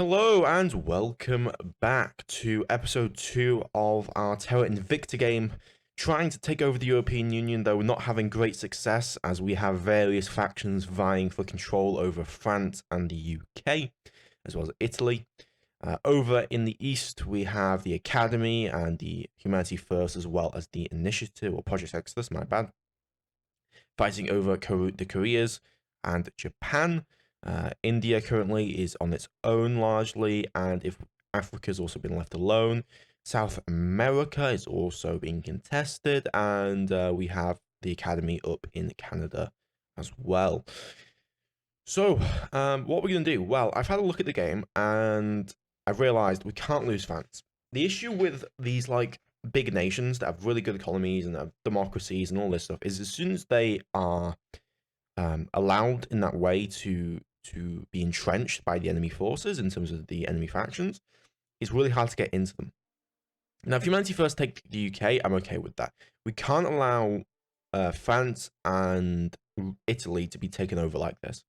Hello and welcome back to episode 2 of our Terra Invicta game, trying to take over the European Union, though not having great success as we have various factions vying for control over France and the UK, as well as Italy. Over in the east, we have the Academy and the Humanity First, as well as the Initiative, or Project Exodus, my bad, fighting over the Koreas and Japan. India currently is on its own largely, and if Africa's also been left alone. South America is also being contested, and we have the Academy up in Canada as well. So, what we're going to do? Well, I've had a look at the game, and I've realised we can't lose fans. The issue with these, like, big nations that have really good economies and have democracies and all this stuff is as soon as they are allowed in that way to be entrenched by the enemy forces in terms of the enemy factions, it's really hard to get into them. Now, if Humanity First take the UK, I'm okay with that. We can't allow France and Italy to be taken over like this.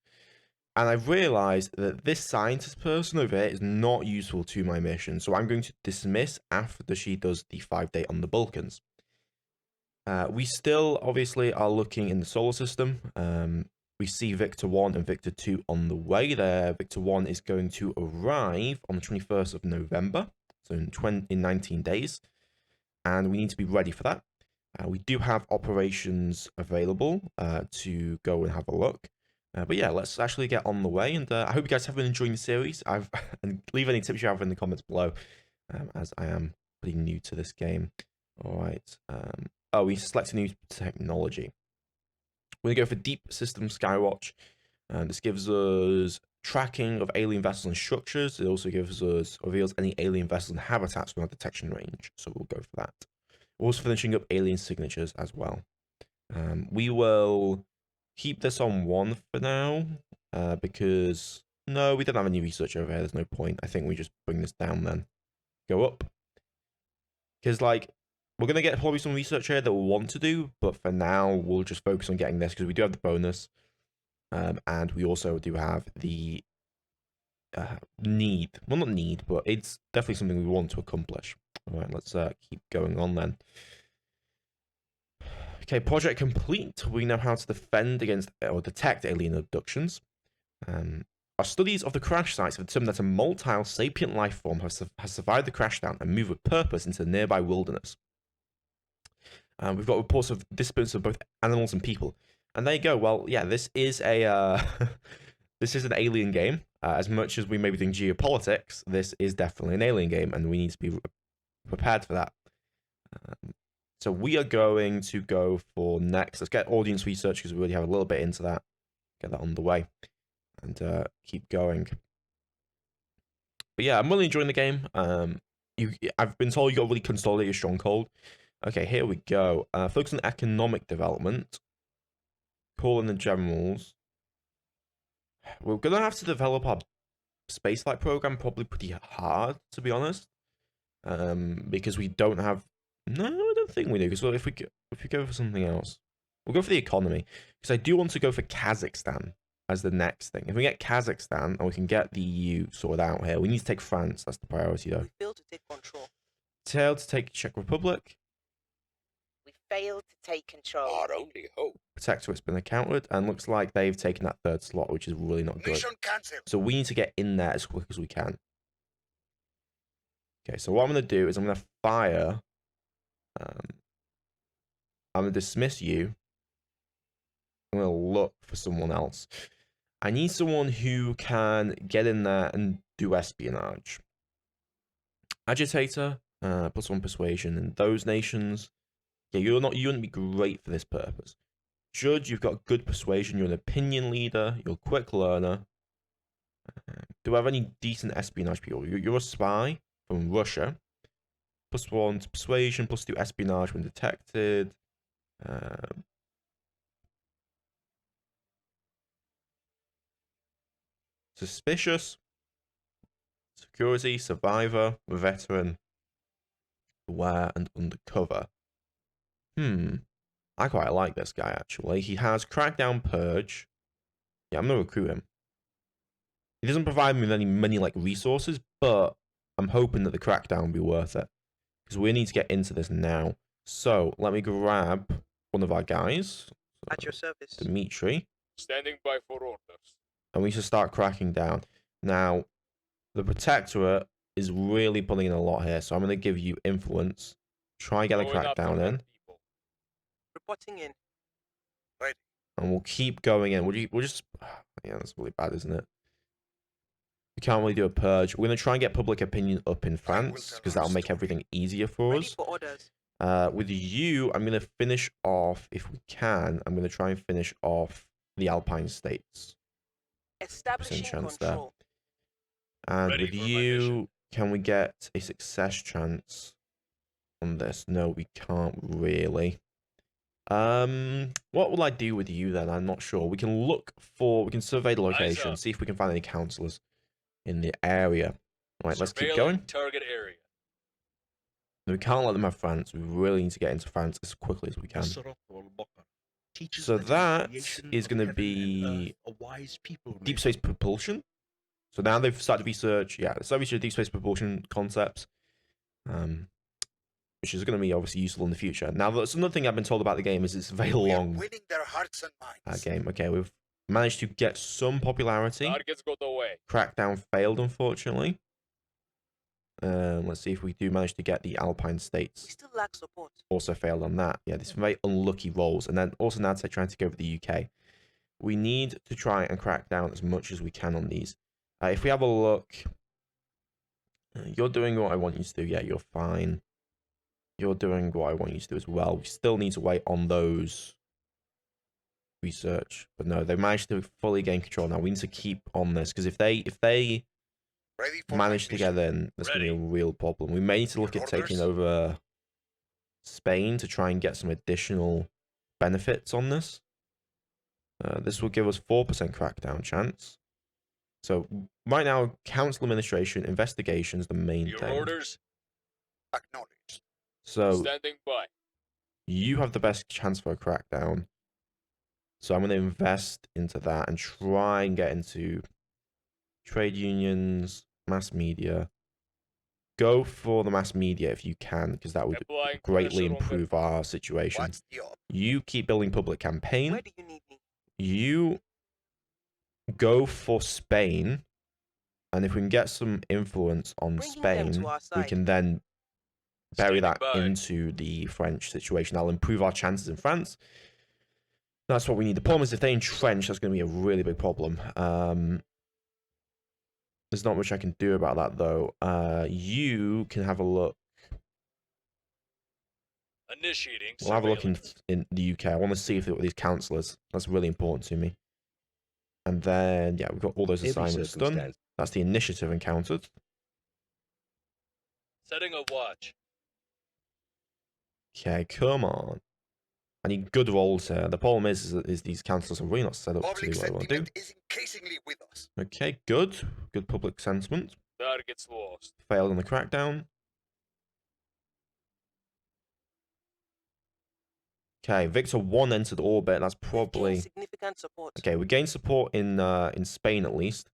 And I've realised that this scientist person over here is not useful to my mission, so I'm going to dismiss after she does the 5-day on the Balkans. We still, obviously, are looking in the solar system. We see Victor 1 and Victor 2 on the way there. Victor 1 is going to arrive on the 21st of November, so in 19 days, and we need to be ready for that. We do have operations available to go and have a look. But yeah, let's actually get on the way, and I hope you guys have been enjoying the series. And leave any tips you have in the comments below, as I am pretty new to this game. All right. We select a new technology. We're going to go for Deep System Skywatch. This gives us tracking of alien vessels and structures. It also reveals any alien vessels and habitats from our detection range. So we'll go for that. We're also finishing up alien signatures as well. We will keep this on 1 for now, because no, we don't have any research over here. There's no point. I think we just bring this down then. Go up. Because, like, we're going to get probably some research here that we'll want to do, but for now, we'll just focus on getting this because we do have the bonus. And we also do have the need. Well, not need, but it's definitely something we want to accomplish. All right, let's keep going on then. Okay, project complete. We know how to defend against or detect alien abductions. Our studies of the crash sites have determined that a multi sapient life form has survived the crashdown and moved with purpose into the nearby wilderness. We've got reports of disappearance of both animals and people. And there you go. Well, yeah, this is a this is an alien game. As much as we may be doing geopolitics, this is definitely an alien game, and we need to be prepared for that. So we are going to go for next. Let's get audience research because we already have a little bit into that. Get that on the way, and keep going. But yeah, I'm really enjoying the game. I've been told you got really consolidate your stronghold. Okay, here we go. Focus on economic development. Call in the generals. We're going to have to develop our spaceflight program probably pretty hard, to be honest. Because we don't have... No, I don't think we do. Because if we go for something else, we'll go for the economy. Because I do want to go for Kazakhstan as the next thing. If we get Kazakhstan and we can get the EU sorted out here, we need to take France. That's the priority, though. We failed to take control. Failed to take Czech Republic. We failed to take control. Our only hope. Protectorate's been accounted, and looks like they've taken that 3rd slot, which is really not good. Mission cancelled. So we need to get in there as quick as we can. Okay, so what I'm going to do is I'm going to fire... I'm going to dismiss you. I'm going to look for someone else. I need someone who can get in there and do espionage. Agitator, +1 persuasion in those nations. Yeah, you wouldn't be great for this purpose. Judge, you've got good persuasion. You're an opinion leader. You're a quick learner. Do I have any decent espionage people? You're a spy from Russia. +1 to persuasion, +2 espionage when detected. Suspicious. Security, survivor, veteran, aware, and undercover. I quite like this guy, actually. He has Crackdown, Purge. Yeah, I'm going to recruit him. He doesn't provide me with any money like resources, but I'm hoping that the crackdown will be worth it. Because we need to get into this now. So, let me grab one of our guys. At your service. Dimitri. Standing by for orders. And we should start cracking down. Now, the Protectorate is really pulling in a lot here, so I'm going to give you influence. Try and get a Going after crackdown my in. people. Reporting in. And we'll keep going in. We'll just... Yeah, that's really bad, isn't it? We can't really do a purge. We're going to try and get public opinion up in France, because that'll make everything easier for Ready us. for orders. With you, I'm going to finish off, if we can, I'm going to try and finish off the Alpine States. Establishing chance control. And Ready with for my you, mission. can we get a success chance on this? No, we can't really. What will I do with you then? I'm not sure. We can survey the location, up. see if we can find any councillors in the area. Right, let's keep Surveilling going. Target area. We can't let them have France. We really need to get into France as quickly as we can. So that is going to be deep space propulsion. So now they've started to research, deep space propulsion concepts, which is going to be obviously useful in the future. Now, that's another thing I've been told about the game is it's a very long winning their hearts and minds. game. Okay, we've managed to get some popularity. Targets got away. Crackdown failed, unfortunately. Let's see if we do manage to get the Alpine We States. still lack support. Also failed on that. Yeah, these very unlucky rolls. And then also now they're trying to go over the UK. We need to try and crack down as much as we can on these. If we have a look, you're doing what I want you to do. Yeah, you're fine. You're doing what I want you to do as well. We still need to wait on those research. But no, they managed to fully gain control. Now we need to keep on this, because if they manage to get in, that's going to be a real problem. We may need to look at taking over Spain to try and get some additional benefits on this. This will give us 4% crackdown chance. So right now, council administration, investigations, the main Your thing. orders. Acknowledged. So Standing by. you have the best chance for a crackdown. So I'm going to invest into that and try and get into trade unions, mass media. Go for the mass media if you can, because that would Applying greatly pressure on improve our situation. What's the op? You keep building public campaign. Where do you need me? You go for Spain, and if we can get some influence on Bringing them to Spain, our we side. can then bury Standing that by. into the French situation. That'll improve our chances in France. That's what we need. The problem is if they entrench, that's going to be a really big problem. There's not much I can do about that, though. You can have a look. Initiating. We'll have a look surveillance. in the UK. I want to see if they've got these councillors. That's really important to me. And then, yeah, we've got all those assignments done. That's the initiative encountered. Setting a watch. Okay, come on. I need good rolls here. The problem is these councillors are really not set up to Public do what I want to do. sentiment is increasingly with us. Okay, good. Good public sentiment. Targets lost. Failed on the crackdown. Okay, Victor 1 entered orbit. That's We've gained probably... significant support. Okay, we gained support in Spain at least.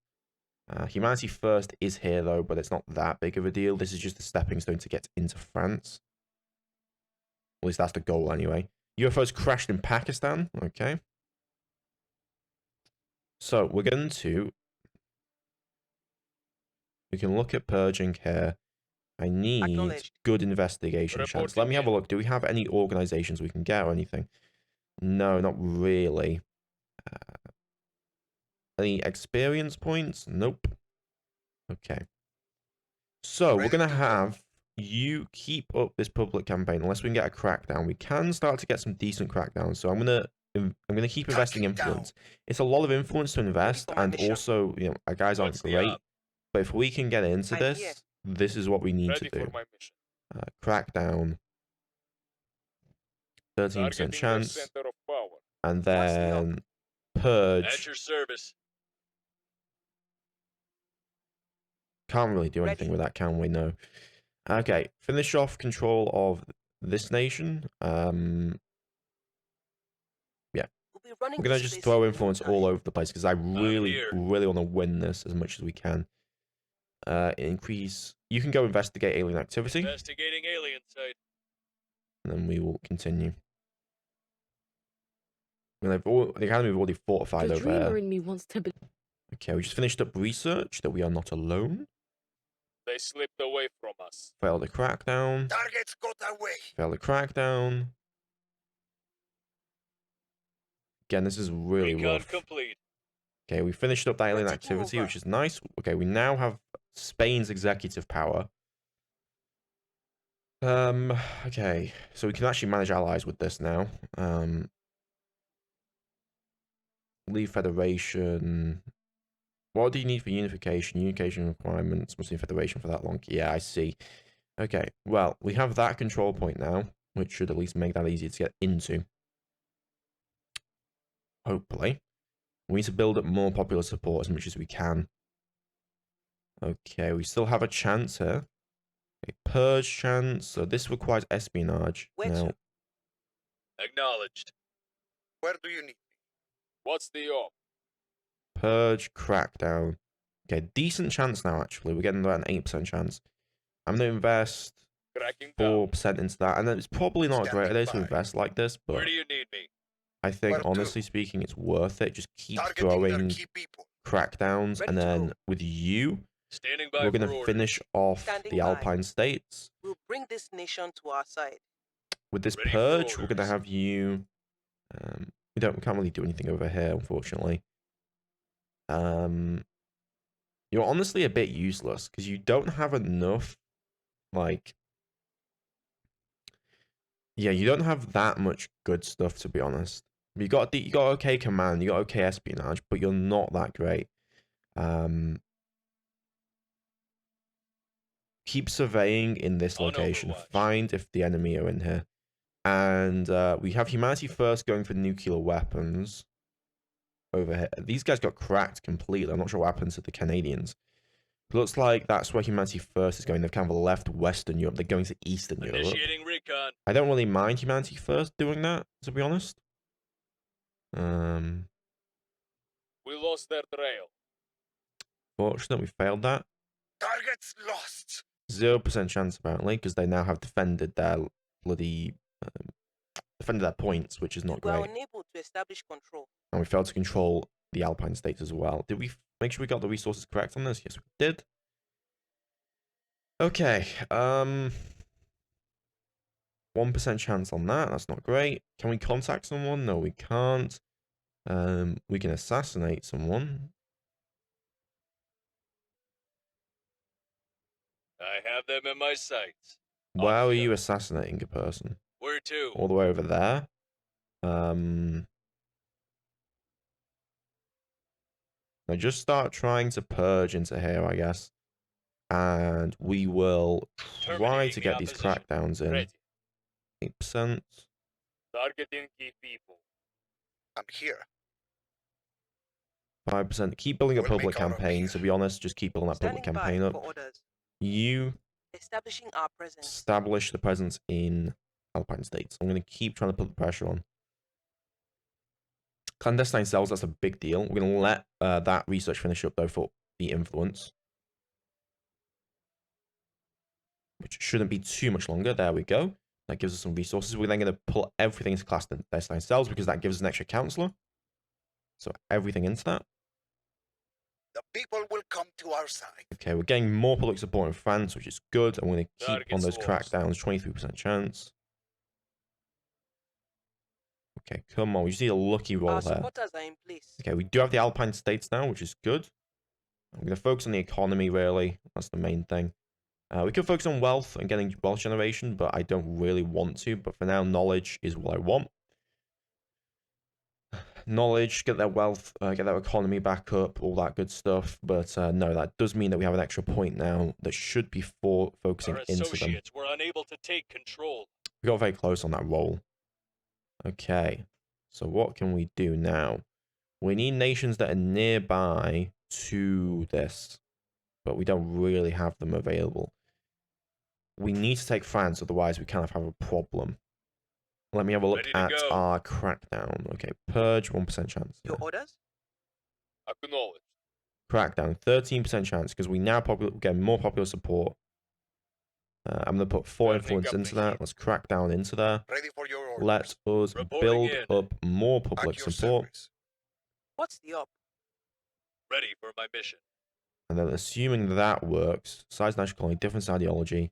Humanity First is here though, but it's not that big of a deal. This is just a stepping stone to get into France. At least that's the goal anyway. UFOs crashed in Pakistan. Okay. So we're going to... We can look at purging here. I need Acknowledged. good investigation chance. Let me have a look. Do we have any organizations we can get or anything? No, not really. Any experience points? Nope. Okay. So we're going to have you keep up this public campaign unless we can get a crackdown. We can start to get some decent crackdowns. So I'm gonna keep investing influence. It's a lot of influence to invest, for my and mission. also, you know, our guys aren't What's the great. op? But if we can get into I'm this, here. this is what we need Ready to do. for my mission. Crackdown. 13% Targeting your chance, center of power. and the op? then At purge. your service. Can't really do anything Ready. with that, can we? No. Okay, finish off control of this nation. We'll be be running We're gonna this just place throw in no influence time. all over the place because I really, here. really want to win this as much as we can. Increase. You can go investigate alien activity, Investigating alien site. and then we will continue. The academy have already fortified The over dreamer here. in me wants to be. Okay, we just finished up research that we are not alone. They slipped away from us. Failed a crackdown. Targets got away. Failed a crackdown. Again, this is really Recon rough. complete. Okay, we finished up that We're alien taking activity, over. which is nice. Okay, we now have Spain's executive power. Okay, so we can actually manage allies with this now. Leave Federation. What do you need for unification? Unification requirements must be Federation for that long. Yeah, I see. Okay, well, we have that control point now, which should at least make that easier to get into. Hopefully. We need to build up more popular support as much as we can. Okay, we still have a chance here. A Purge chance. So this requires espionage. Where Now, to? Acknowledged. Where do you need me? What's the op? Purge, Crackdown. Okay, decent chance now, actually. We're getting about an 8% chance. I'm going to invest Cracking down. 4% into that. And then it's probably not a great Standing idea to by. invest like this, but Where do you need me? I think, Where to? honestly speaking, it's worth it. Just keep Targeting their throwing key people. crackdowns. Ready And to then go. with you, Standing by we're for going to orders. finish off Standing the by. Alpine States. We'll bring this nation to our side. With this Ready for Purge, we're going to orders. have you... we can't really do anything over here, unfortunately. You're honestly a bit useless because you don't have enough, like, yeah, you don't have that much good stuff, to be honest. You got okay command, you got okay espionage, but you're not that great. Keep surveying in this On location. Overwatch. Find if the enemy are in here. And we have humanity first going for nuclear weapons over here. These guys got cracked completely. I'm not sure what happened to the Canadians. Looks like that's where humanity first is going. They've kind of left Western Europe. They're going to Eastern Europe. Initiating recon. I don't really mind humanity first doing that, to be honest. We lost their trail. Fortunately, we failed that. Targets lost. 0% chance, apparently, because they now have defended their bloody... defended their points, which is not We were great. unable to establish control. And we failed to control the Alpine states as well. Did we make sure we got the resources correct on this? Yes, we did. Okay. 1% chance on that. That's not great. Can we contact someone? No, we can't. We can assassinate someone. I have them in my sights. Where On are the you go. assassinating a person? Where to? All the way over there. Now just start trying to purge into here, I guess. And we will try Terminating to the get these opposition. crackdowns in. Ready. 8%. Targeting key people. I'm here. 5%. Keep building up We'll public make our campaigns, to appeal. be honest. Just keep building that public Standing by campaign up. for orders. You Establishing our presence. establish the presence in Alpine states. I'm going to keep trying to put the pressure on. Clandestine cells, that's a big deal. We're going to let that research finish up, though, for the influence. Which shouldn't be too much longer. There we go. That gives us some resources. We're then going to pull everything into clandestine cells because that gives us an extra counselor. So everything into that. The people will come to our side. Okay, we're getting more public support in France, which is good. I'm going to keep on Targets those lost. crackdowns. 23% chance. Okay, come on. We just need a lucky roll Our here. supporters are in place. Okay, we do have the Alpine states now, which is good. I'm going to focus on the economy, really. That's the main thing. We could focus on wealth and getting wealth generation, but I don't really want to. But for now, knowledge is what I want. Knowledge, get their wealth, get their economy back up, all that good stuff. But no, that does mean that we have an extra point now that should be focusing Our into them. associates were unable to take control. We got very close on that roll. Okay, so what can we do now? We need nations that are nearby to this, but we don't really have them available. We need to take France, otherwise we kind of have a problem. Let me have a look Ready to at go. our Crackdown. Okay, Purge, 1% chance. Your orders? Acknowledged. Crackdown, 13% chance, because we now get more popular support. I'm going to put 4 Turning influence up into the that. heat. Let's crack down into there. Ready for your orders. Let us Reporting build in. up more At public your support. service. What's the up? Ready for my mission. And then assuming that works, size national colony, different ideology.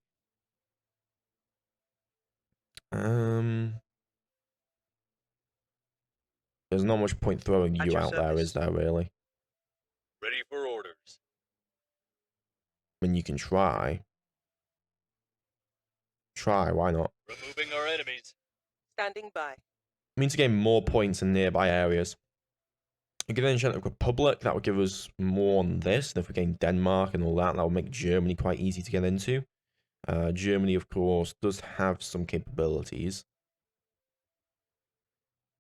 There's not much point throwing At you your out there, is service. there really? Ready for orders. I mean, you can try. Try, why not? Removing our enemies. Standing by. I mean, to gain more points in nearby areas. We get an Enchanted Republic, that would give us more on this. And if we gain Denmark and all that, that would make Germany quite easy to get into. Germany, of course, does have some capabilities.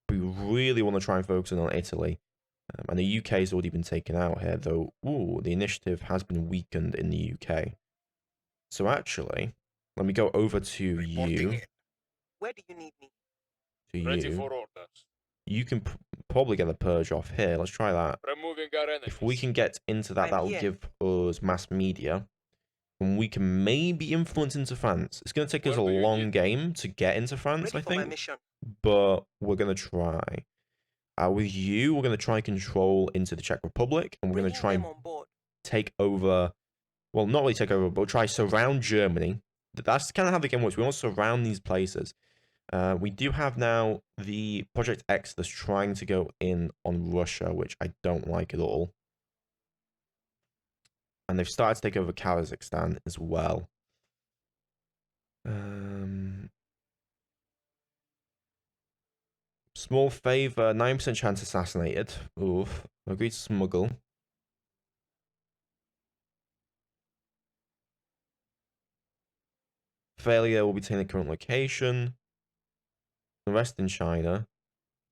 We really want to try and focus in on Italy. And the UK has already been taken out here, though. Ooh, the initiative has been weakened in the UK. So actually, let me go over to Reporting you. in. Where do you need me? To Ready you. for orders. You can probably get the Purge off here. Let's try that. Removing our enemies. If we can get into that, I'm that will here. give us mass media. And we can maybe influence into France. It's going to take us a Where do you long need- game to get into France, Ready I for my think. mission. But we're going to try. With you, we're going to try control into the Czech Republic. And we're going to Bringing try them and on board. take over. Well, not really take over, but we'll try surround Germany. That's kind of how the game works. We want to surround these places. We do have now the Project X that's trying to go in on Russia, which I don't like at all. And they've started to take over Kazakhstan as well. Small favor, 9% chance assassinated. Oof. Agreed to smuggle. Failure will be taken at current location. Arrest in China.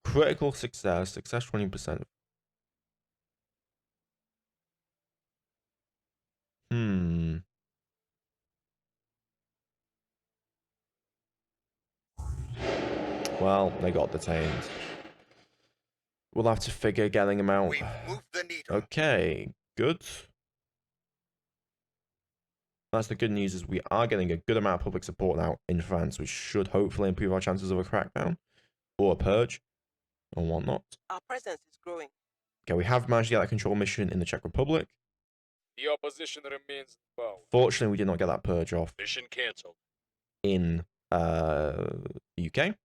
Critical success. Success 20%. Well, they got detained. We'll have to figure getting them out. We've moved the needle. Okay, good. That's the good news, is we are getting a good amount of public support now in France, which should hopefully improve our chances of a crackdown or a purge or whatnot. Our presence is growing. Okay, we have managed to get that control mission in the Czech Republic. The opposition remains in power. Fortunately, we did not get that purge off Mission cancelled. in UK.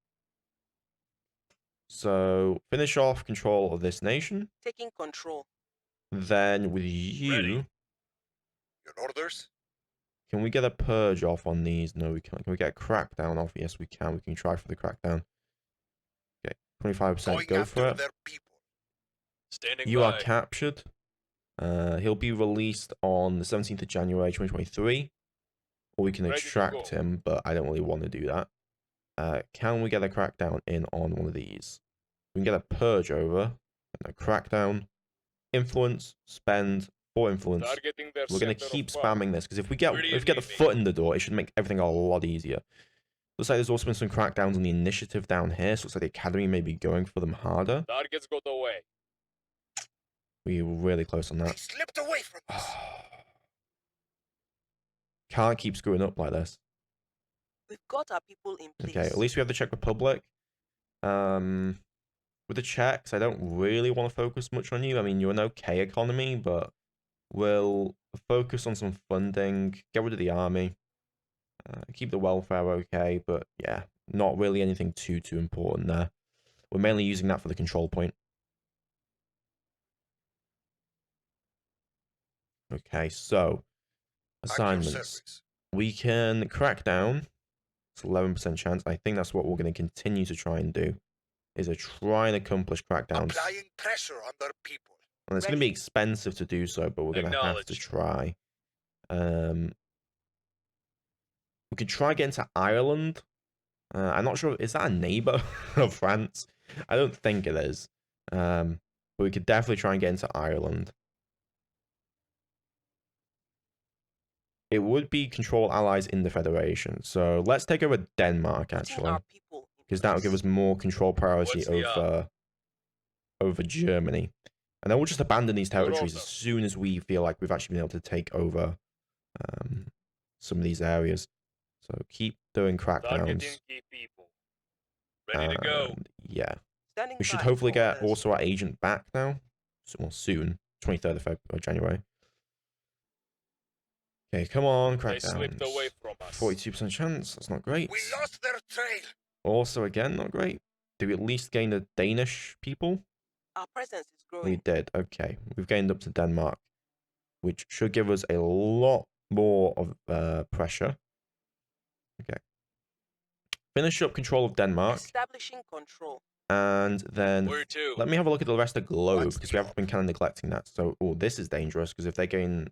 So finish off control of this nation. Taking control. Then with you, Ready. Your orders. can we get a purge off on these? No, we can't. Can we get a crackdown off? Yes, we can. We can try for the crackdown. Okay, 25%. Going Go after for it. their people. Standing You by. are captured. He'll be released on the 17th of January 2023. Or we can Ready to extract go. him, but I don't really want to do that. Can we get a crackdown in on one of these? We can get a purge over. And a crackdown. Influence. Spend. For influence. Targeting their We're going to center of keep power. spamming this, because if we get Where do you the need me? foot in the door, it should make everything a lot easier. Looks like there's also been some crackdowns on the initiative down here, so it looks like the academy may be going for them harder. Targets got away. We were really close on They that. slipped away from us. Can't keep screwing up like this. We've got our people in place. Okay, at least we have the Czech Republic. With the Czechs, I don't really want to focus much on you. I mean, you're an okay economy, but we'll focus on some funding, get rid of the army, keep the welfare okay, but yeah, not really anything too important there. We're mainly using that for the control point. Okay, so At your assignments. service. We can crack down. It's 11% chance. I think that's what we're going to continue to try and do. Is to try and accomplish crackdowns. Applying pressure on their people. And it's going to be expensive to do so, but we're going to have to Acknowledged. try. We could try getting to Ireland. I'm not sure. Is that a neighbor of France? I don't think it is. But we could definitely try and get into Ireland. It would be control allies in the Federation. So let's take over Denmark, Putting actually. our people in because that will give us more control priority What's the over Germany. And then we'll just abandon these territories Europa. as soon as we feel like we've actually been able to take over some of these areas. So keep doing Targeting crackdowns. key people. Ready to go. And yeah, Standing we should by hopefully for get orders. also our agent back now. Well, soon, 23rd of January. Okay, come on, They slipped away crackdowns. from us. 42% chance. That's not great. We lost their trail. Also, again, not great. Did we at least gain the Danish people? Our presence is We growing. did. Okay, we've gained up to Denmark, which should give us a lot more of pressure. Okay. Finish up control of Denmark, Establishing control. and then Where to? let me have a look at the rest of the globe, What's the because we have job? been kind of neglecting that. So, oh, this is dangerous, because if they gain...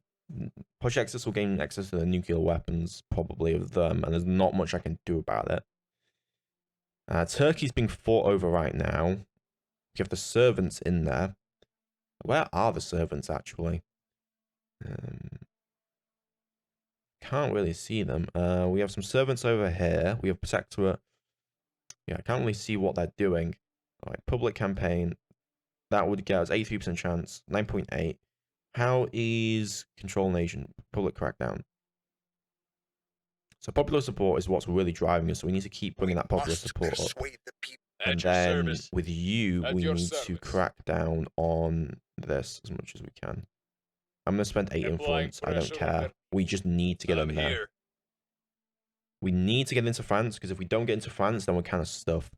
Project Axis will gain access to the nuclear weapons, probably, of them, and there's not much I can do about it. Turkey's being fought over right now. We have the servants in there. Where are the servants, actually? Can't really see them. We have some servants over here. We have Protectorate. Yeah, I can't really see what they're doing. All right, public campaign. That would get us 83% chance. 9.8. How is Control Nation? Public crackdown. So popular support is what's really driving us. So we need to keep bringing that popular Must support up. persuade the people. And At your then service. with you, At we your need to service. crack down on this as much as we can. I'm going to spend 8 Applying influence. I don't pressure on care. their- We just need to get I'm in there. here. We need to get into France, because if we don't get into France, then we're kind of stuffed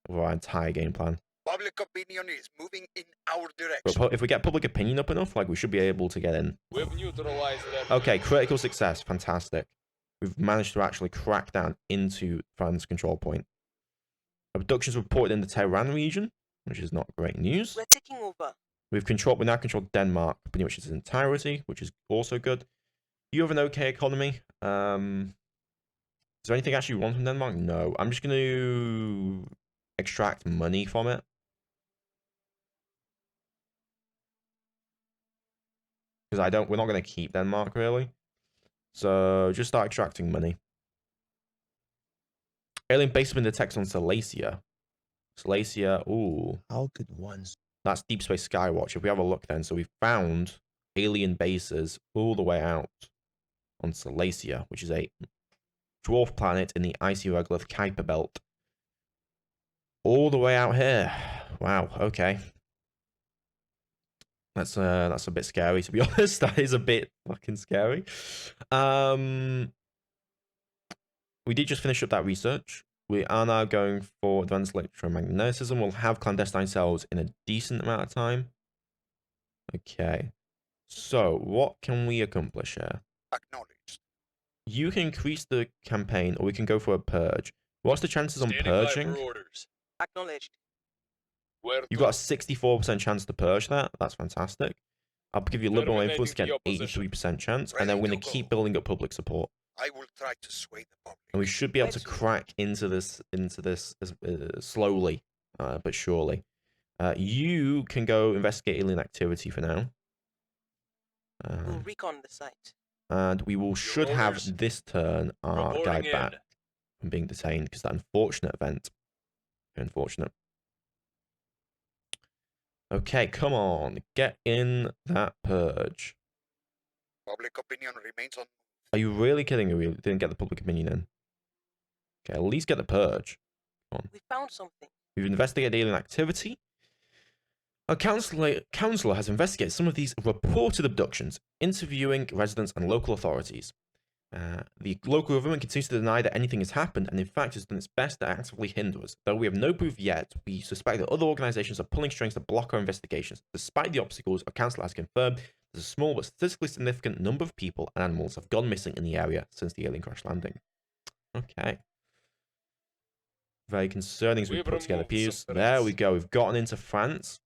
with our entire game plan. Public opinion is moving in our But direction. if we get public opinion up enough, like, we should be able to get in. We've neutralized their... Okay, critical success. Fantastic. We've managed to actually crack down into France's control point. Abductions reported in the Tehran region, which is not great news. We're taking over. We now control Denmark, pretty much its entirety, which is also good. You have an okay economy. Is there anything actually you want from Denmark? No. I'm just going to extract money from it. Because we're not going to keep Denmark, really. So just start extracting money. Alien base has been detected on Silesia. Silesia, ooh. How could one That's Deep Space Skywatch. If we have a look then, so we found alien bases all the way out on Silesia, which is a dwarf planet in the icy regolith Kuiper belt. All the way out here. Wow, okay. That's a bit scary, to be honest. That is a bit fucking scary. We did just finish up that research. We are now going for advanced electromagnetism. We'll have clandestine cells in a decent amount of time. Okay. So, what can we accomplish here? Acknowledged. You can increase the campaign, or we can go for a purge. What's the chances on Standing by purging? for orders. Acknowledged. Where You've to? got a 64% chance to purge that. That's fantastic. I'll give you a little more influence to get Terminating an the opposition. 83% chance, and then we're Ready going to to keep go. building up public support. I will try to sway the public. And we should be able to Let's crack into this slowly, but surely. You can go investigate alien activity for now. We'll recon the site. And we will should have orders. this turn our guy Reporting back in. from being detained, because that unfortunate event. Very unfortunate. Okay, come on. Get in that purge. Public opinion remains on. Are you really kidding me? We didn't get the public opinion in. Okay, at least get the purge. We found something. We've investigated alien activity. A counselor has investigated some of these reported abductions, interviewing residents and local authorities. The local government continues to deny that anything has happened, and in fact has done its best to actively hinder us. Though we have no proof yet, we suspect that other organizations are pulling strings to block our investigations. Despite the obstacles, our counselor has confirmed there's a small but statistically significant number of people and animals have gone missing in the area since the alien crash landing. Okay. Very concerning as we We've put together removed pews. some There threats. we go. We've gotten into France.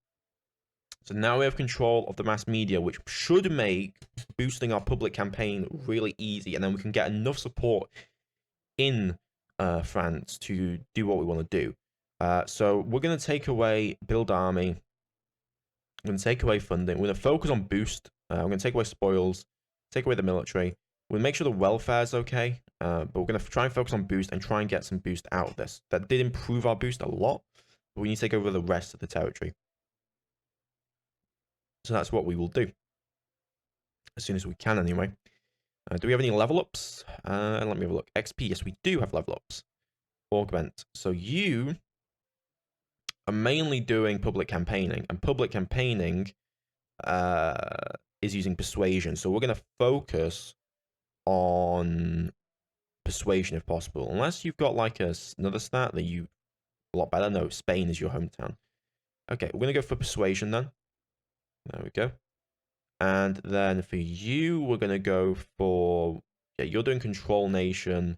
So now we have control of the mass media, which should make boosting our public campaign really easy. And then we can get enough support in France to do what we want to do. So we're going to take away build army. We're going to take away funding. We're going to focus on boost. We're going to take away spoils, take away the military, We'll make sure the welfare is okay, but we're going to try and focus on boost and try and get some boost out of this. That did improve our boost a lot, but we need to take over the rest of the territory. So that's what we will do. As soon as we can, anyway. Do we have any level ups? Let me have a look. XP, yes, we do have level ups. Augment. So you are mainly doing public campaigning, and public campaigning is using persuasion. So we're going to focus on persuasion if possible, unless you've got like another stat that you a lot better. No, Spain is your hometown. Okay, we're going to go for persuasion then. There we go. And then for you, we're going to go for, yeah, you're doing control nation,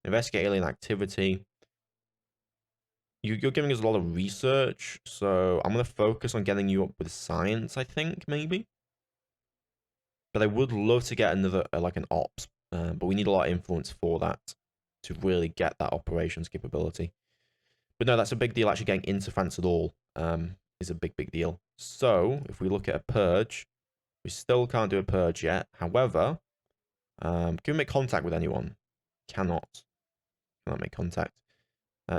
investigate alien activity. You're giving us a lot of research, so I'm going to focus on getting you up with science, I think, maybe. But I would love to get another, like an ops, but we need a lot of influence for that to really get that operations capability. But no, that's a big deal. Actually getting into France at all is a big deal. So if we look at a purge, we still can't do a purge yet. However, can we make contact with anyone? Cannot make contact.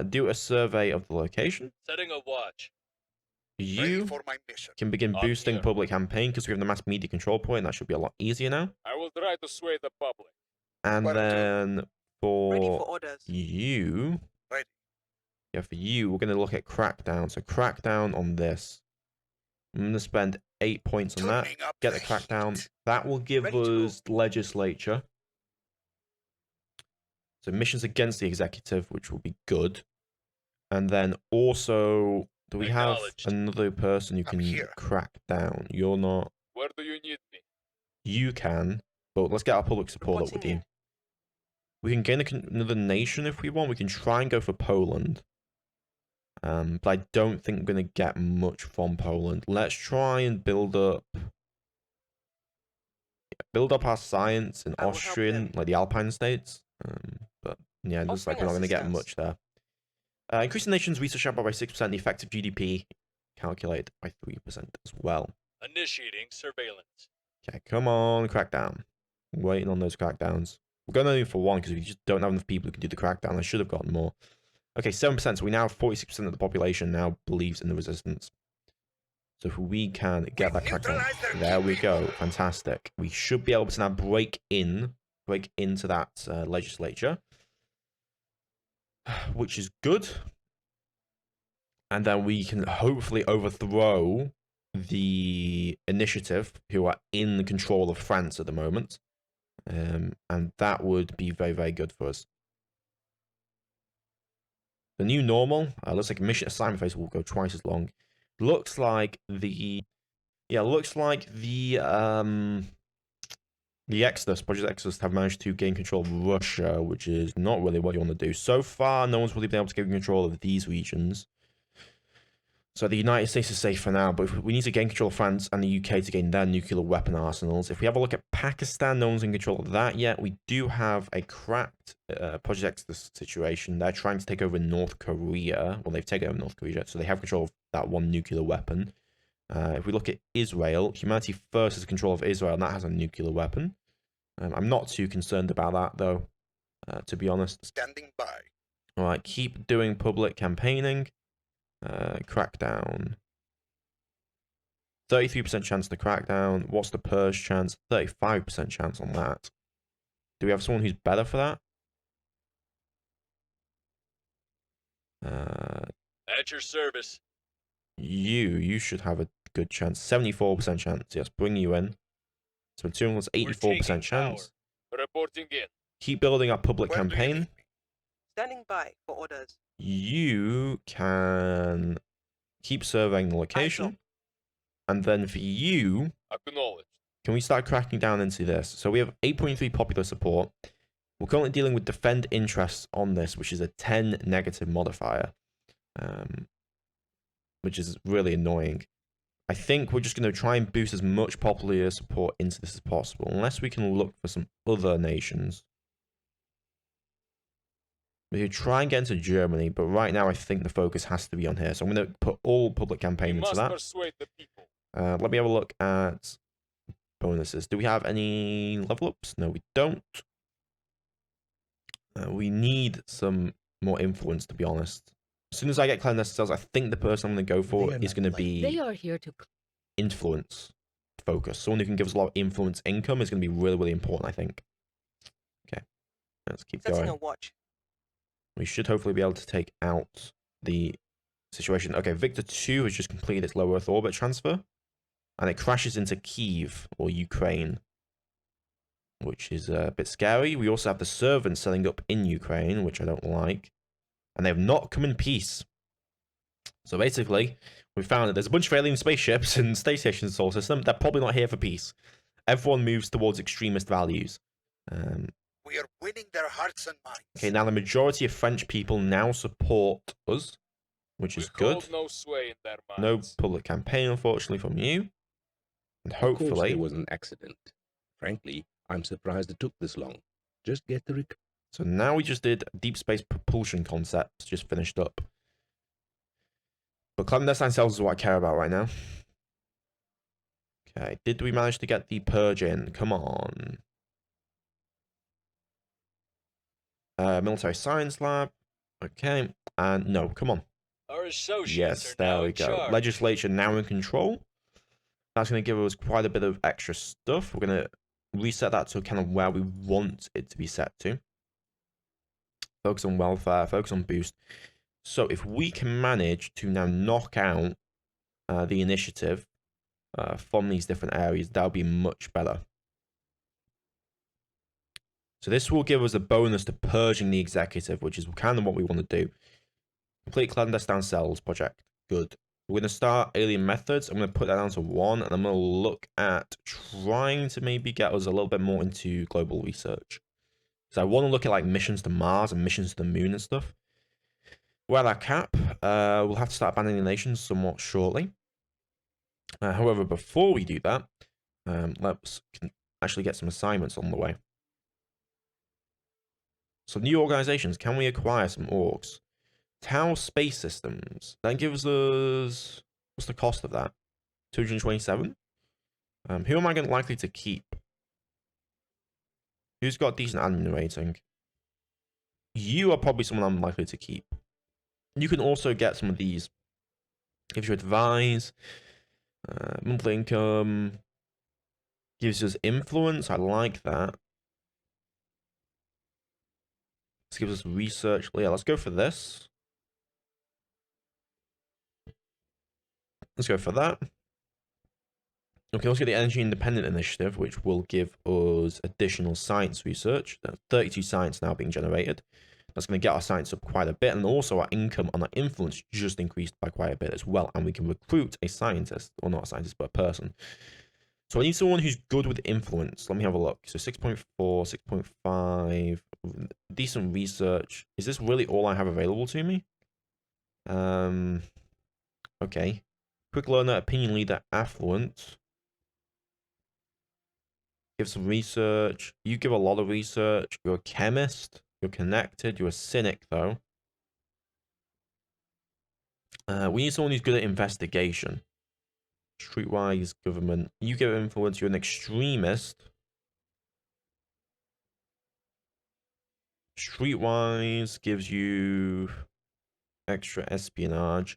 Do a survey of the location. Setting a watch. Ready You for my mission. can begin I'm boosting here. public campaign because we have the mass media control point. That should be a lot easier now. I will try to sway the public. And Well then Ready for for orders. you, Ready. yeah, for you, we're going to look at Crackdown. So Crackdown on this. I'm going to spend 8 points on that. Turning up Get the the Crackdown. heat. That will give Ready to go. us legislature. So missions against the executive, which will be good. And then also, do we have Acknowledged. another person who I'm can here. crack down? You're not. Where do you need me? You can, but let's get our public support up with Reporting you. We can gain another nation if we want. We can try and go for Poland. But I don't think we're going to get much from Poland. Let's try and build up our science in I will help Austrian, them. like the Alpine states. But yeah, it looks like we're not Offering going to get assistance. much there. Increase the nation's research output by 6%, the effective GDP calculate by 3% as well. Initiating surveillance. Okay, come on, Crackdown. Waiting on those Crackdowns. We're going only for one because we just don't have enough people who can do the Crackdown. I should have gotten more. Okay, 7%. So we now have 46% of the population now believes in the resistance. So if we can get that Crackdown, there we go. Fantastic. We should be able to now break into that legislature, which is good. And then we can hopefully overthrow the initiative, who are in control of France at the moment. And that would be very good for us. The new normal looks like mission assignment phase will go twice as long. Looks like the Exodus, Project Exodus, have managed to gain control of Russia, which is not really what you want to do. So far, no one's really been able to gain control of these regions. So the United States is safe for now, but we need to gain control of France and the UK to gain their nuclear weapon arsenals. If we have a look at Pakistan, no one's in control of that yet. We do have a cracked Project Exodus situation. They're trying to take over North Korea. Well, they've taken over North Korea, so they have control of that one nuclear weapon. If we look at Israel, Humanity First has control of Israel, and that has a nuclear weapon. I'm not too concerned about that, though, to be honest. Standing by. All right, keep doing public campaigning. Crackdown. 33% chance to Crackdown. What's the Purge chance? 35% chance on that. Do we have someone who's better for that? At your service. You should have a good chance. 74% chance. Yes, bring you in. So two was We're 84% taking chance. power. Reporting in. Keep building our public Where do you campaign. need me? Standing by for orders. You can keep surveying the location. And then for you, Acknowledged. can we start cracking down into this? So we have 8.3 popular support. We're currently dealing with defend interests on this, which is a 10 negative modifier, which is really annoying. I think we're just going to try and boost as much popular support into this as possible, unless we can look for some other nations. We could try and get into Germany, but right now I think the focus has to be on here. So I'm going to put all public We campaign into must that. persuade the people. Let me have a look at bonuses. Do we have any level ups? No, we don't. We need some more influence, to be honest. As soon as I get clandestine cells, I think the person I'm going to go for is going to be They are here to influence focus. Someone who can give us a lot of influence income is going to be really, really important, I think. Okay, let's keep Setting going. a watch. We should hopefully be able to take out the situation. Okay, Victor 2 has just completed its low Earth orbit transfer, and it crashes into Kyiv, or Ukraine, which is a bit scary. We also have the servants setting up in Ukraine, which I don't like, and they have not come in peace. So basically, we found that there's a bunch of alien spaceships and space stations in the solar system. They're probably not here for peace. Everyone moves towards extremist values. We are winning their hearts and minds. Okay, now the majority of French people now support us, which is We good. hold no sway in their No minds. public campaign, unfortunately, from you. And Of course, hopefully, it was an accident. Frankly, I'm surprised it took this long. Just get the so now we just did deep space propulsion concepts, just finished up. But clandestine cells is what I care about right now. Okay, did we manage to get the Purge in? Come on. Military science lab. Okay, and no, come on. Our associates Yes, are there now we in go. charge. Legislature now in control. That's going to give us quite a bit of extra stuff. We're going to reset that to kind of where we want it to be set to. Focus on welfare, focus on boost. So if we can manage to now knock out the initiative from these different areas, that'll be much better. So this will give us a bonus to purging the executive, which is kind of what we want to do. Complete clandestine cells project. Good. We're going to start alien methods. I'm going to put that down to 1, and I'm going to look at trying to maybe get us a little bit more into global research. So I want to look at like missions to Mars and missions to the moon and stuff. We're at our cap. We'll have to start abandoning nations somewhat shortly. However, before we do that, let's actually get some assignments on the way. So new organizations. Can we acquire some orgs? Tau Space Systems. That gives us... What's the cost of that? 227? Who am I going likely to keep? Who's got decent admin rating? You are probably someone I'm likely to keep. You can also get some of these. Gives you advise. Monthly income. Gives us influence. I like that. This gives us research. Yeah, let's go for this. Let's go for that. Okay, let's get the Energy Independent Initiative, which will give us additional science research. There's 32 science now being generated. That's going to get our science up quite a bit, and also our income and our influence just increased by quite a bit as well. And we can recruit a scientist, or not a scientist, but a person. So I need someone who's good with influence. Let me have a look. So 6.4, 6.5, decent research. Is this really all I have available to me? Okay. Quick learner, opinion leader, affluent. Give some research. You give a lot of research. You're a chemist. You're connected. You're a cynic, though. We need someone who's good at investigation. Streetwise government. You give influence. You're an extremist. Streetwise gives you extra espionage.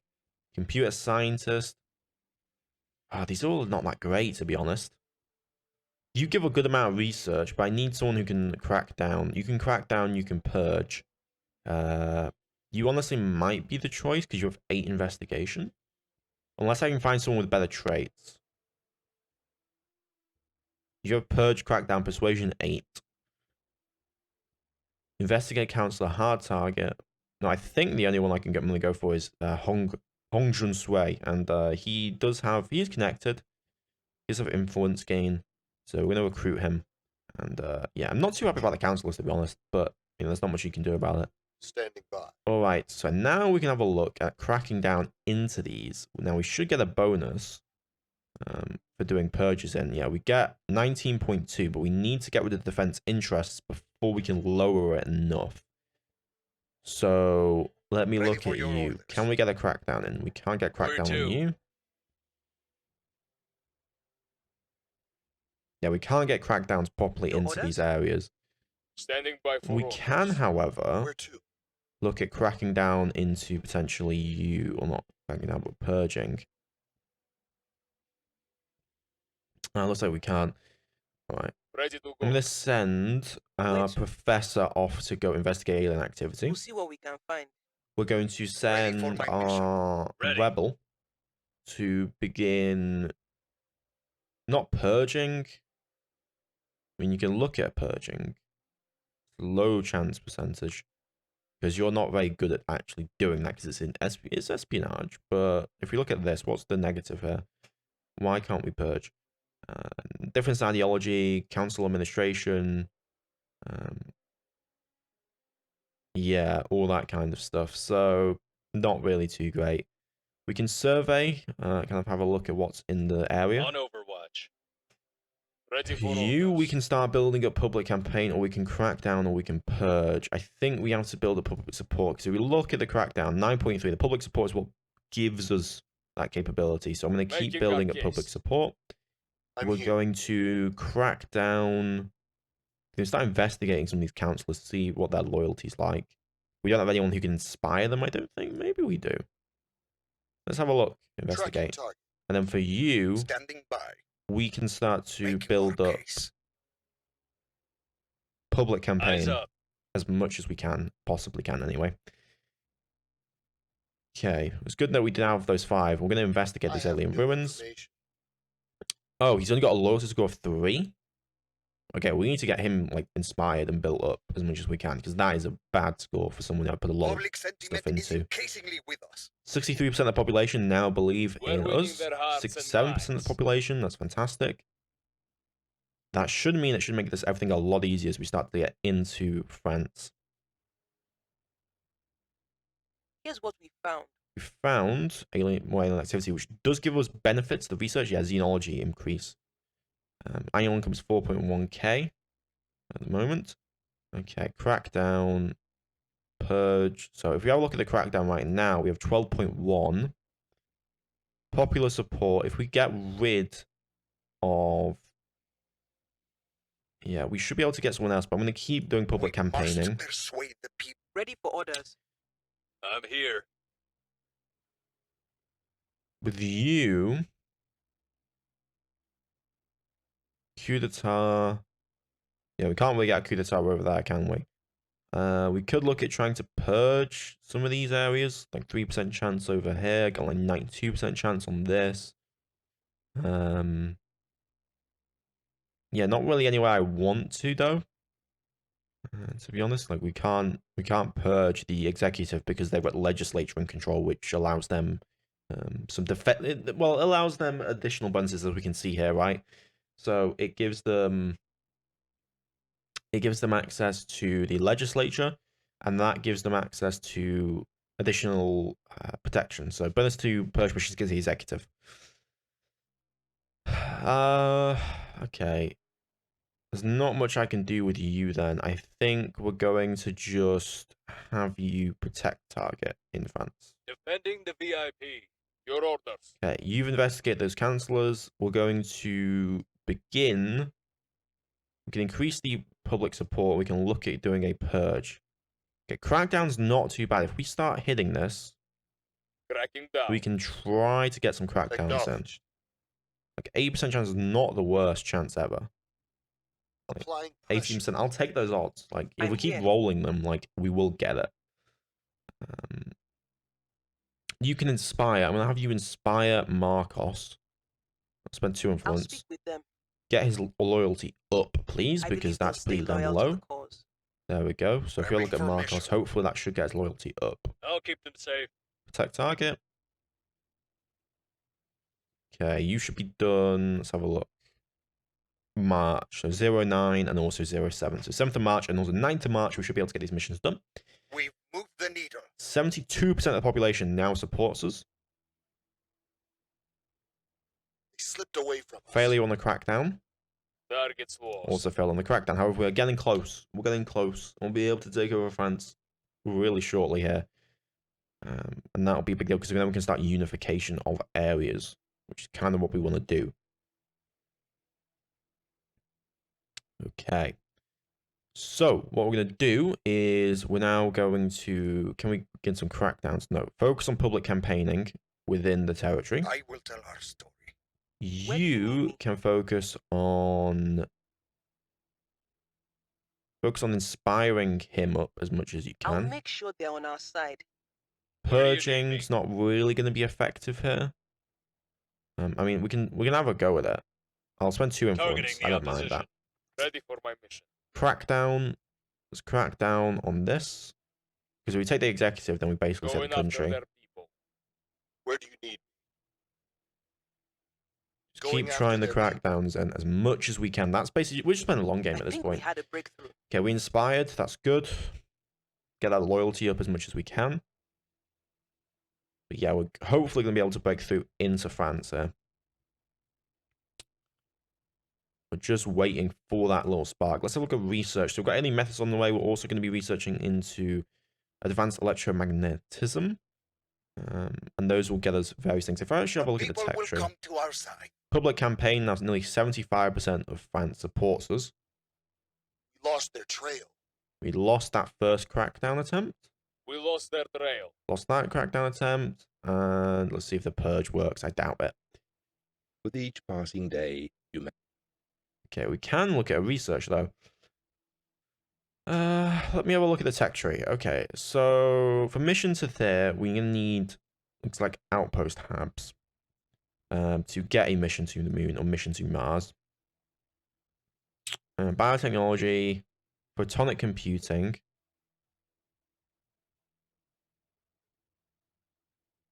Computer scientist. These are all not that great, to be honest. You give a good amount of research, but I need someone who can crack down. You can crack down, you can purge. You honestly might be the choice because you have 8 investigation. Unless I can find someone with better traits. You have purge, crackdown, persuasion 8. Investigate, counselor, hard target. No, I think the only one I'm going to go for is Hong Jun Sui, and he is connected. He does have influence gain, so we're going to recruit him. And yeah, I'm not too happy about the counselors, to be honest, but you know, there's not much you can do about it. Standing by. All right, so now we can have a look at cracking down into these. Now we should get a bonus for doing purges in. Yeah, we get 19.2, but we need to get rid of the defense interests before we can lower it enough. So let me Ready look for at your you. orders. Can we get a crackdown in? We can't get Where crackdown to? on you. Yeah, we can't get crackdowns properly Your into orders? these areas. Standing by for We orders. can, however, Where to? look at cracking down into potentially you, or not cracking down, but purging. Looks like we can't. All right. Ready to I'm go. going to send our Wait. professor off to go investigate alien activity. We'll see what we can find. We're going to send my mission. our Ready. rebel to begin not purging. I mean, you can look at purging. Low chance percentage. Because you're not very good at actually doing that, because it's espionage. But if we look at this, what's the negative here? Why can't we purge? Difference in ideology, council administration, yeah, all that kind of stuff. So not really too great. We can survey, kind of have a look at what's in the area. On Overwatch. Ready for We orders. can start building up public campaign, or we can crack down, or we can purge. I think we have to build up public support, because if we look at the crackdown, 9.3, the public support is what gives us that capability. So I'm going to keep Making building our up public case. support. We're here. going to crack down. We're going to start investigating some of these councillors to see what their loyalty's like. We don't have anyone who can inspire them, I don't think. Maybe we do. Let's have a look, Tracking investigate. target. And then for you, Standing by. we can start to Making build our up case. public Eyes campaign up. as much as we can, possibly can anyway. Okay, it's good that we did have those 5. We're going to investigate I these have alien new ruins. information. Oh, he's only got a loyalty score of 3? Okay, we need to get him like inspired and built up as much as we can, because that is a bad score for someone that put a lot of Public sentiment stuff is into. increasingly with us. 63% of the population now believe We're in winning us. their hearts and 67% of the minds. population, that's fantastic. That should mean it should make this everything a lot easier as we start to get into France. Here's what we found. We found alien activity, which does give us benefits. The research, yeah, xenology increase. Annual income is 4.1k at the moment. Okay, crackdown, purge. So if we have a look at the crackdown right now, we have 12.1. Popular support. If we get rid of, yeah, we should be able to get someone else. But I'm going to keep doing public We campaigning. must persuade the people. Ready for orders. I'm here. With you, coup d'etat. Yeah, we can't really get a coup d'etat over there, can we? We could look at trying to purge some of these areas, like 3% chance over here, got like 92% chance on this. Yeah, not really anywhere I want to though. To be honest, like we can't purge the executive because they've got legislature in control, which allows them some well, allows them additional bonuses, as we can see here, right? So it gives them access to the legislature, and that gives them access to additional protection. So bonus to purge missions gives the executive. Okay. There's not much I can do with you then. I think we're going to just have you protect target in France. Defending the VIP. Your orders. Okay, you've investigated those councillors. We're going to begin. We can increase the public support. We can look at doing a purge. Okay, crackdown's not too bad. If we start hitting this, Cracking down. we can try to get some crackdowns in. Acknowledged. Like 80% chance is not the worst chance ever. Applying pressure. 18%. I'll take those odds. Like if I'm we keep here. rolling them, like we will get it. You can inspire. I'm gonna have you inspire Marcos. Spend 2 I'll influence. speak with them. Get his loyalty up, please, I because believe they'll that's stay pretty down loyal to low. the cause. There we go. So if you Prepping look at for Marcos, mission. hopefully that should get his loyalty up. I'll keep them safe. Protect target. Okay, you should be done. Let's have a look. March. So 09 and also 07. So 7th of March and also 9th of March, we should be able to get these missions done. We've moved the needle. 72% of the population now supports us. They slipped away from us. Failure on the crackdown. Targets lost. Also failed on the crackdown. However, we're getting close. We're getting close. We'll be able to take over France really shortly here. And that'll be a big deal because then we can start unification of areas, which is kind of what we want to do. Okay. So what we're going to do is we're now going to, can we get some crackdowns? No. Focus on public campaigning within the territory. I will tell our story. Where do you need You me? can focus on inspiring him up as much as you I'll can. make sure they're on our side. Where do you need Purging's not really going to be effective here. I mean, we can have a go at it. I'll spend 2 Targeting influence. the I don't mind opposition. that. Ready for my mission. Crackdown. Let's crack down on this. Because if we take the executive, then we basically set Going the after country. their people. Where do you need me? Just Going keep after trying the their people. crackdowns and as much as we can. That's basically, we're just playing a long game I at this think point. we had a breakthrough. Okay, we inspired. That's good. Get that loyalty up as much as we can. But yeah, we're hopefully going to be able to break through into France here. We're just waiting for that little spark. Let's have a look at research. So we've got any methods on the way. We're also going to be researching into advanced electromagnetism. And those will get us various things. If I actually have a look at the People will tech tree. come to our side. Public campaign, now nearly 75% of France supports us. We lost their trail. We lost that first crackdown attempt. We lost their trail. Lost that crackdown attempt. And let's see if the purge works. I doubt it. With each passing day, you may Okay, we can look at a research though. Let me have a look at the tech tree. Okay, so for mission to there, we're gonna need, looks like outpost hubs to get a mission to the moon or mission to Mars. Biotechnology, photonic computing,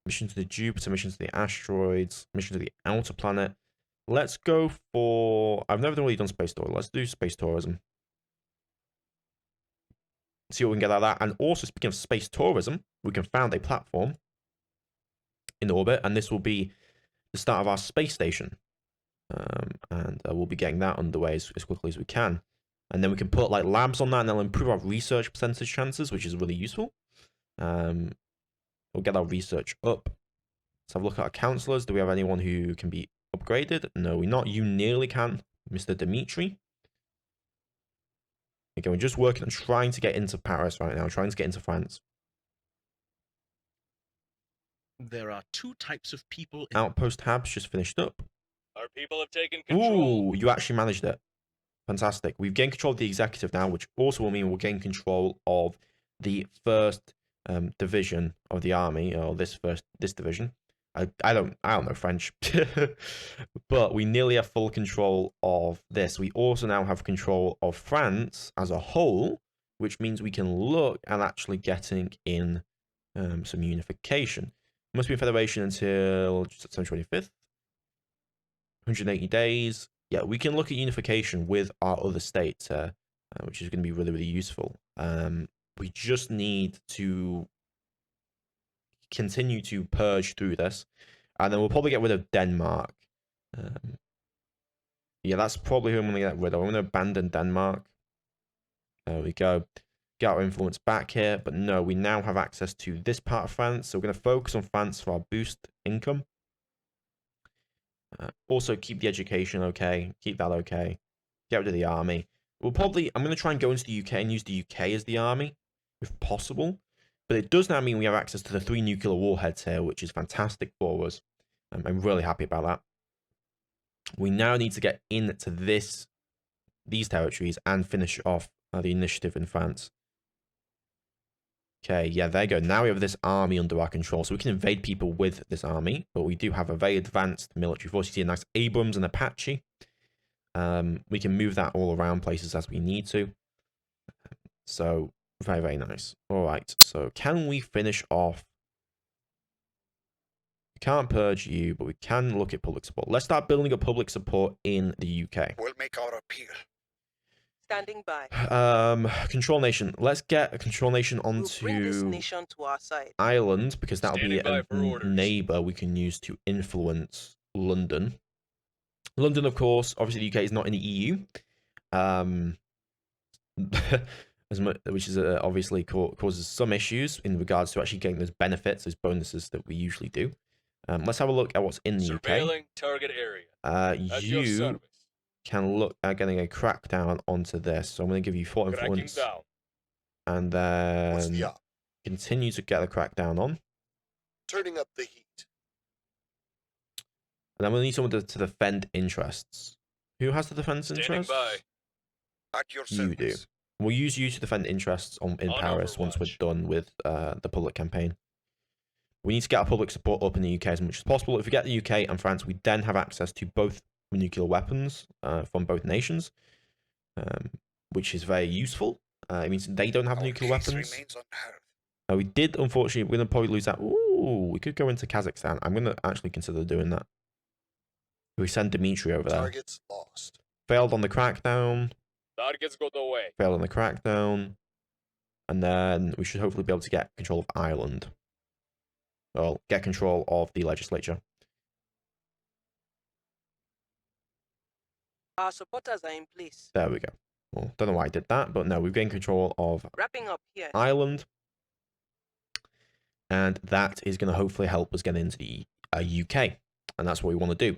mission to the Jupiter, mission to the asteroids, mission to the outer planet. Let's go for, I've never really done space tourism. Let's do space tourism. See what we can get out of that. And also, speaking of space tourism, we can found a platform in orbit, and this will be the start of our space station. And we'll be getting that underway as quickly as we can. And then we can put like labs on that, and they'll improve our research percentage chances, which is really useful. We'll get our research up. Let's have a look at our counselors. Do we have anyone who can be upgraded? No, we not. You nearly can, Mr. Dimitri. Okay, we're just working on trying to get into Paris right now, trying to get into France. There are 2 types of people in Outpost Habs just finished up. Our people have taken control. Ooh, you actually managed it. Fantastic. We've gained control of the executive now, which also will mean we'll gain control of the first division of the army, or this division. I don't know French, but we nearly have full control of this. We also now have control of France as a whole, which means we can look at actually getting in some unification. Must be a federation until September 25th. 180 days. Yeah, we can look at unification with our other states, which is going to be really, really useful. We just need to continue to purge through this, and then we'll probably get rid of Denmark. Yeah, that's probably who I'm going to get rid of. I'm going to abandon Denmark. There we go. Get our influence back here, but no, we now have access to this part of France, so we're going to focus on France for our boost income. Also, keep the education okay. Keep that okay. Get rid of the army. I'm going to try and go into the UK and use the UK as the army, if possible. But it does now mean we have access to the 3 nuclear warheads here, which is fantastic for us. I'm really happy about that. We now need to get into these territories and finish off the initiative in France. Okay, yeah, there you go. Now we have this army under our control, so we can invade people with this army, but we do have a very advanced military force. You see a nice Abrams and Apache. We can move that all around places as we need to. So, very, very nice. All right, so can we finish off? We can't purge you, but we can look at public support. Let's start building up public support in the UK. We'll make our appeal. Standing by. Control nation. Let's get a control nation We'll bring this onto nation to our side. Ireland, because that'll be Standing by a for orders. neighbor we can use to influence London. London, of course, obviously the UK is not in the EU, which is obviously causes some issues in regards to actually getting those benefits, those bonuses that we usually do. Let's have a look at what's in the UK. Surveilling target area. At your You service. can look at getting a crackdown onto this. So I'm going to give you 4 Cracking influence, down. and What's the then up? continue to get the crackdown on. Turning up the heat. And I'm going to need someone to defend interests. Who has the defense Standing interests? by. At your You do. service. We'll use you to defend interests in On Paris once we're Overwatch. done with the public campaign. We need to get our public support up in the UK as much as possible. If we get the UK and France, we then have access to both nuclear weapons from both nations, which is very useful. It means they don't have Our nuclear case weapons. remains unheard. We did, unfortunately, we're going to probably lose that. Ooh, we could go into Kazakhstan. I'm going to actually consider doing that. We send Dimitri over there. Targets lost. Failed on the crackdown. Targets got away. Failed on the crackdown. And then we should hopefully be able to get control of Ireland. Well, get control of the legislature. Our supporters are in place. There we go. Well, don't know why I did that, but no, we've gained control of Wrapping up here. Ireland. And that is going to hopefully help us get into the UK. And that's what we want to do.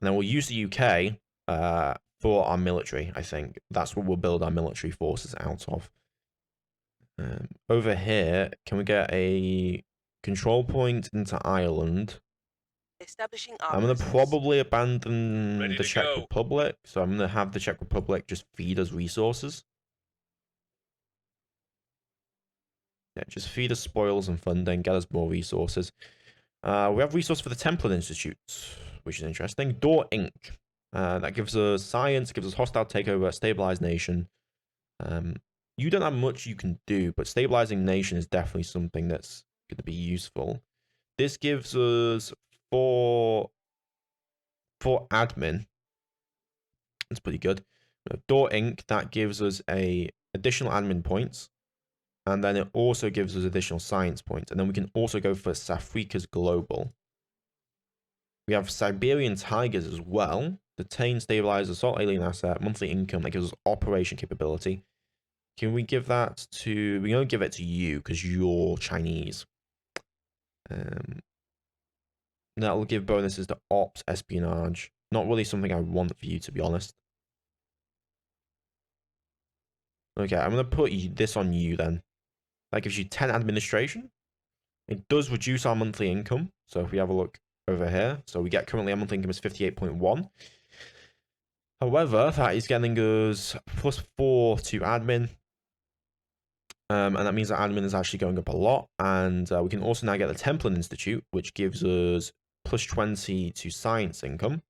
And then we'll use the UK for our military, I think. That's what we'll build our military forces out of. Over here, can we get a control point into Ireland? Establishing our I'm going to presence. probably abandon Ready the to Czech go. Republic. So I'm going to have the Czech Republic just feed us resources. Yeah, just feed us spoils and funding, get us more resources. We have resource for the Templin Institute, which is interesting. Door Inc. That gives us science, gives us hostile takeover, stabilized nation. You don't have much you can do, but stabilizing nation is definitely something that's going to be useful. This gives us for admin. That's pretty good. Door Inc. That gives us a additional admin points. And then it also gives us additional science points. And then we can also go for Safrika's Global. We have Siberian Tigers as well. Detain, stabilize, assault alien asset, monthly income. That gives us operation capability. Can we give that to... We don't give it to you because you're Chinese. That will give bonuses to ops, espionage. Not really something I want for you, to be honest. Okay, I'm going to put this on you then. That gives you 10 administration. It does reduce our monthly income. So if we have a look over here. So we get currently our monthly income is 58.1. However, that is getting us +4 to admin. And that means that admin is actually going up a lot. And we can also now get the Templin Institute, which gives us +20 to science income.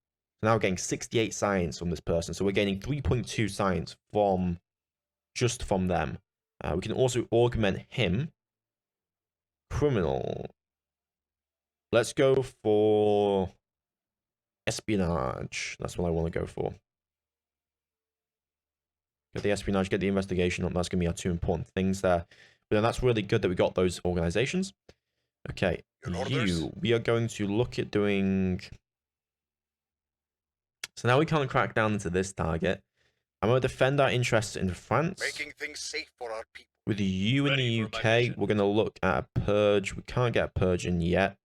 So now we're getting 68 science from this person. So we're gaining 3.2 science from just from them. We can also augment him. Criminal. Let's go for espionage. That's what I want to go for. Get the espionage, get the investigation up. That's going to be our 2 important things there. But then that's really good that we got those organizations. Okay, we are going to look at doing... So now we can't crack down into this target. I'm going to defend our interests in France. Making things safe for our people. With you in Ready the for my UK, mission. we're going to look at a Purge. We can't get a Purge in yet.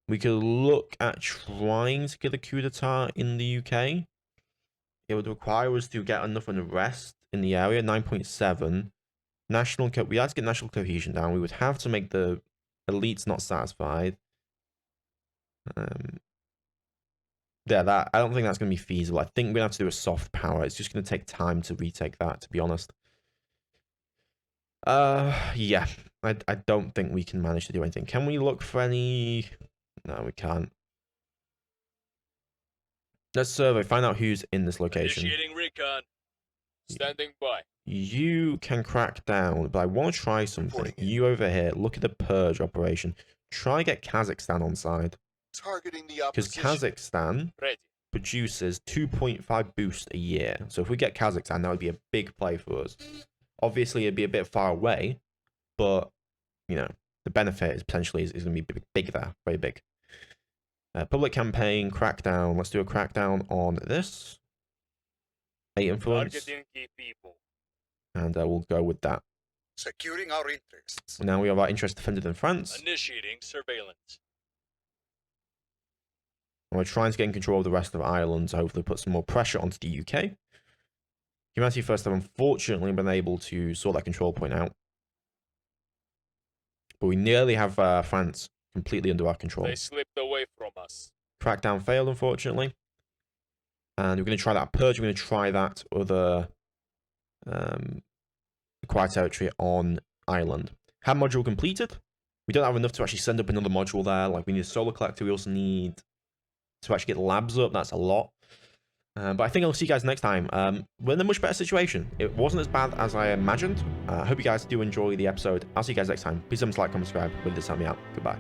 We could look at trying to get a coup d'etat in the UK. It would require us to get enough unrest in the area, 9.7. We had to get national cohesion down. We would have to make the elites not satisfied. Yeah, I don't think that's going to be feasible. I think we're going to have to do a soft power. It's just going to take time to retake that, to be honest. Yeah, I don't think we can manage to do anything. Can we look for any... No, we can't. Let's survey, find out who's in this location. Initiating recon. Standing by. You can crack down, but I want to try something. Reporting in. You over here, look at the Purge operation. Try get Kazakhstan on side. Targeting the Because opposition. Kazakhstan Ready. produces 2.5 boost a year. So if we get Kazakhstan, that would be a big play for us. Obviously, it'd be a bit far away, but, you know, the benefit is potentially is going to be big there. Very big. Public campaign, crackdown. Let's do a crackdown on this. 8 influence. Targeting key people. And we'll go with that. Securing our interests. Now we have our interest defended in France. Initiating surveillance. And we're trying to get in control of the rest of Ireland to hopefully put some more pressure onto the UK. Humanity First have unfortunately been able to sort that control point out. But we nearly have France completely under our control. They slipped away from us. Crackdown failed, unfortunately. And we're going to try that Purge. We're going to try that other acquired territory on Ireland. Have module completed. We don't have enough to actually send up another module there. Like, we need a solar collector. We also need to actually get labs up. That's a lot. But I think I'll see you guys next time. We're in a much better situation. It wasn't as bad as I imagined. I hope you guys do enjoy the episode. I'll see you guys next time. Please like, comment, subscribe. Really does help me out. Goodbye.